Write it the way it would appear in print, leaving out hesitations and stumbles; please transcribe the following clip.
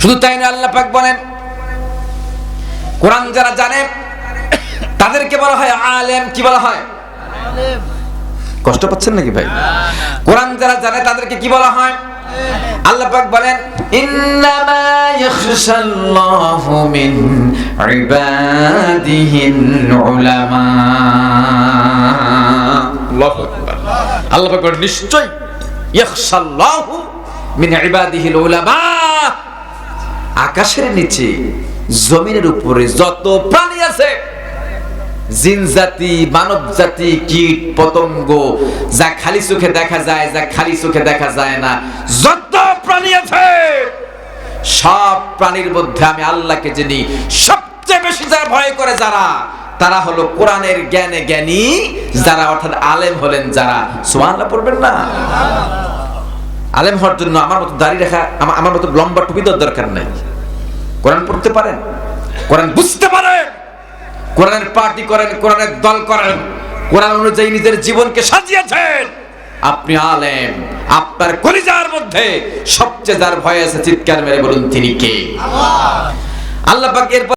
শুধু তাই না, আল্লাহ পাক বলেন কোরআন যারা জানে তাদেরকে বলা হয় আলেম। কি বলা হয়? আলেম। কষ্ট পাচ্ছেন নাকি ভাই? কোরআন যারা জানে তাদেরকে কি বলা হয়? আল্লাহ পাক বলেন ইন্নামা ইয়াখশাল্লাহু মিন ইবাদিহিল উলামা। আল্লাহু আকবার। আল্লাহ পাক বলেন নিশ্চয় ইয়াখশাল্লাহু মিন ইবাদিহিল উলামা। আকাশের নিচে জমিনের উপরে যত প্রাণী আছে, জিন জাতি, মানব জাতি, কীট পতঙ্গ, যা খালি চোখে দেখা যায়, যা খালি চোখে দেখা যায় না, যত প্রাণী আছে সব প্রাণীর মধ্যে আমি আল্লাহকে চিনি সবচেয়ে বেশি যারা ভয় করে যারা, তারা হলো কোরআনের জ্ঞানে জ্ঞানী যারা, অর্থাৎ আলেম হলেন যারা। সুবহানাল্লাহ পড়বেন না? আলেম হওয়ার জন্য আমার মতো দাড়ি রাখা, আমার মতো লম্বা টুপি দেওয়ার দরকার নাই। কোরআন পড়তে পারেন, কোরআন বুঝতে পারেন, কোরআনের পার্টি করেন, কোরআনের দল করেন, কোরআন অনুযায়ী নিজের জীবনকে সাজিয়েছেন, আপনি আলেম। আপনার কলিজার মধ্যে সবচেয়ে যার ভয় আছে চিৎকার মেরে বলুন তিনি কে? আল্লাহ। আল্লাহ পাক এর